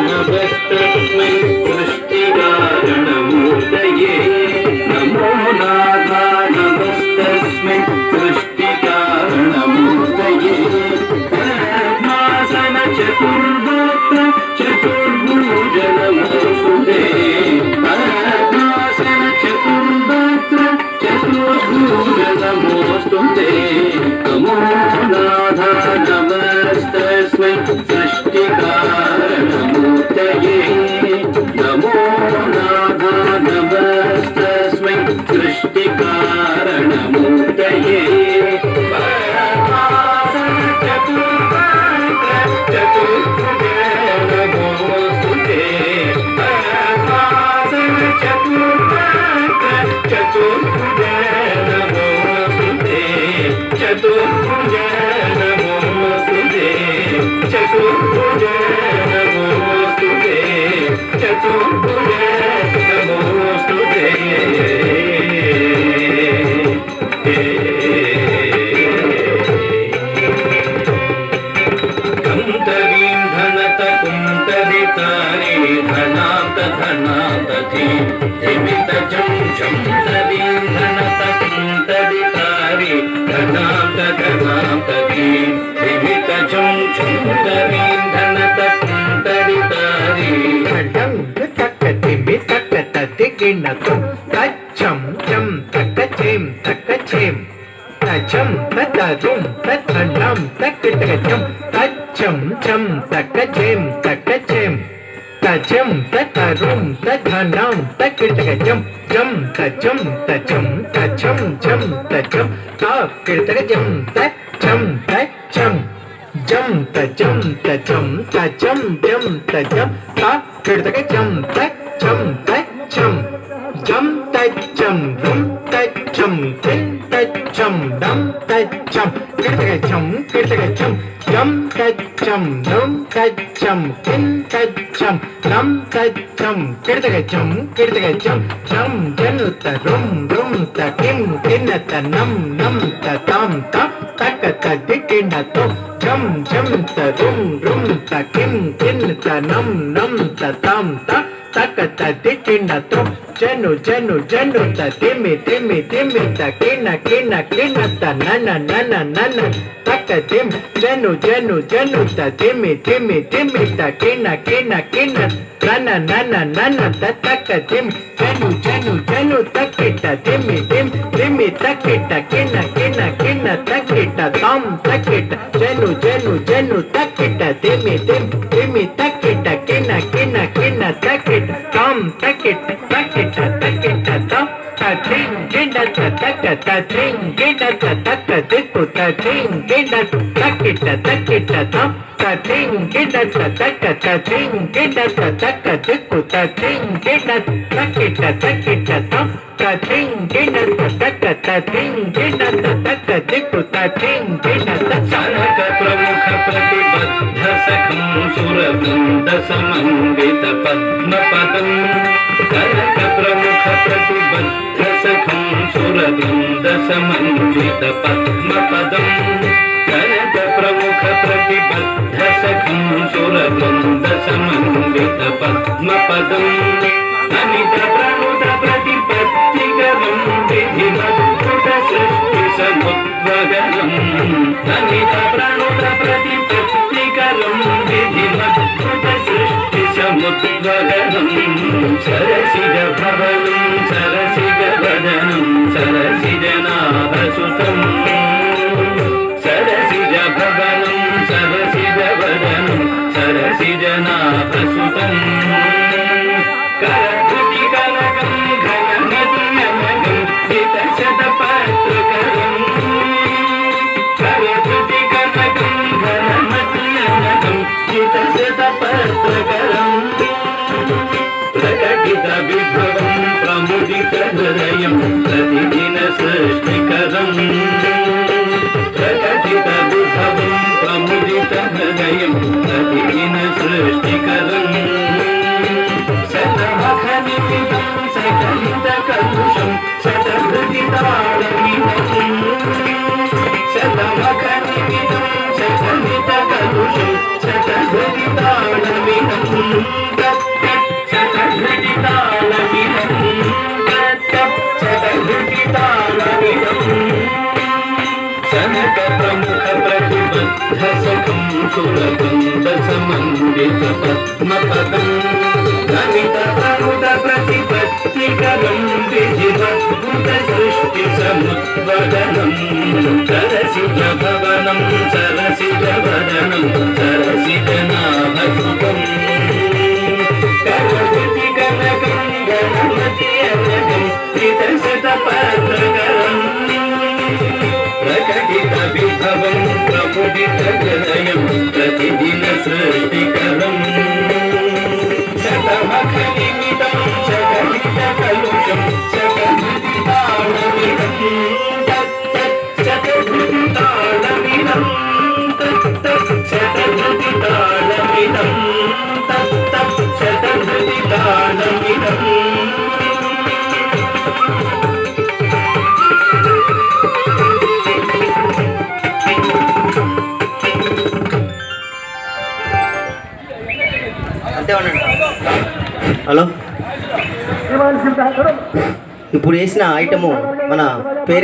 नमस्तस्मै सृष्टिकारणमूर्तये नमो नाथाय नमस्तस्मै सृष्टिकारणमूर्तये पद्मासन चतुर्वक्त्र चतुर्भुज नमोस्तुते पद्मासन चतुर्वक्त्र चतुर्भुज नमोस्तुते नमो नाथाय नमस्तस्मै सृष्टिकारणमूर्तये नमो नाथाय नमस्तस्मै सृष्टिकारणमूर्तये पद्मासन चतुर्वक्त्र चतुर्भुज नमोस्तुते पद्मासन चतुर्वक्त्र चतुर्भुज नमोस्तुते चतुर्भुज नमोस्तुते चतुर्भुज नमोस्तुते चतुर्भुज नमोस्तुते कंतरीं धनत कुंतरितारे धनात धनातति हिमित जं जं तरीं धनत कुंतरितारे धनात धनातति हिमित जं जं तरीं धनत कुंतरितारे धनं तकति बितकतति गिनतु तच्चं चं तकचें तकचें तचं ततरुं तत्थनं तकटकचं तच्चं चं तकचें तकचें तचं ततरुं तत्थनं तकटकचं चं तचं तचं तचं चं तचं तकटकचं तच्चं तच्चं जं तचं तचं तचं जं तचं तकटकचं तच्चं तच्चं जं तच्चं रुं तच्चं तिं तच्चं दं तच्चं किटकचं किटकचं जं तच्चं रुं तच्चं तिं तच्चं दं तच्चं किटकचं किटकचं जं जनुत रुं रुं तकिं किन्नत नं नं ततां तकतदिकिन्नतो जं जं तरुं रुं तकिं किन्नत नं नं ततां तकतदिकिन्नतो जनु जनु जनु तिमि तिमि तिमि तकिन किन किन तनन नन नन तकतिम जनु जनु जनु तिमि तिमि तिमि तकिन किन किन नन नन नन तकतिम जनु जनु जनु तकिट तिमि तिम तिमि तकिट किन किन किन तकिट तम तकिट जनु जनु जनु तकिट तिमि तिम तिमि तकिट किन किन किन तकिट तम तकिट तकिट तकिट तम तथिं गिनत तक तथिं गिनत तक दिक्कु तथिं गिनत तकिट तकिट तम तथिं गिनत तक तथिं गिनत तक दिक्कु तथिं गिनत तकिट तकिट तम तथिं गिनत तक तथिं गिनत तक दिक्कु तथिं गिनत सारक प्रमुख प्रतिबद्ध सखं सुरवृन्द समन्वित पद्मपदं सारक प्रमुख प्रतिबद्ध सखं सुरवृन्द समन्वित पद्मपदं सारक प्रमुख प्रतिबद्ध सखं सुरवृन्द समन्वित पद्मपदं अनित प्रणुत प्रतिपत्तिकरं विधिमद्भुत सृष्टि समुद्वगरम् अनित प्रणुत प्रतिपत्तिकरं विधिमद्भुत सृष्टि समुद्वगरम् सरसिज भवनं सरसिज वदनं सरसिज नाभसुतम् सरसिज भवनं सरसिज वदनं सरसिज नाभसुतम् करधुति कनकं घनमतिनमगं हितशतपत्रकरं करधुति कनकं घनमतिनमगं हितशतपत्रकरं प्रकटित विभवं प्रमुदित हृदयं प्रतिदिन सृष्टिकरं प्रकटित विभवं प्रमुदित हृदयं प्रतिदिन सृष्टिकरं शतमखनिमितं सकलितकलुषं शतहृदिताडमितं शतमखनिमितं सकलितकलुषं शतहृदिताडमितं तत्तच्छतघटितालमिदं तत्तच्छतघटितालमिदं जनकप्रमुखप्रतिबद्धसखं सुरकुन्दसमन्वितपद्मपदं गणितप्रमुदप्रतिपत्तिकरं विधिवद्भुतसृष्टिसमुद्वदनं सरसिजभवनं सरसिजवदनं सरसिजनाभसुखम् करहृतिकनकं गणमतियनकं कृतशतपत्रकरम् प्रकटितविभवं प्रमुदितहृदयं प्रतिदिनसृष्टिकरम् शतमखनिमितं शकलितकलुषं शकलितालमिदं तत्तच्छतघटितालमिदं तत्तच्छतघटितालमिदं तत्तच्छतघटितालमिदं అంతే ఉండండి. హలో, ఇప్పుడు వేసిన ఐటము మన పేరు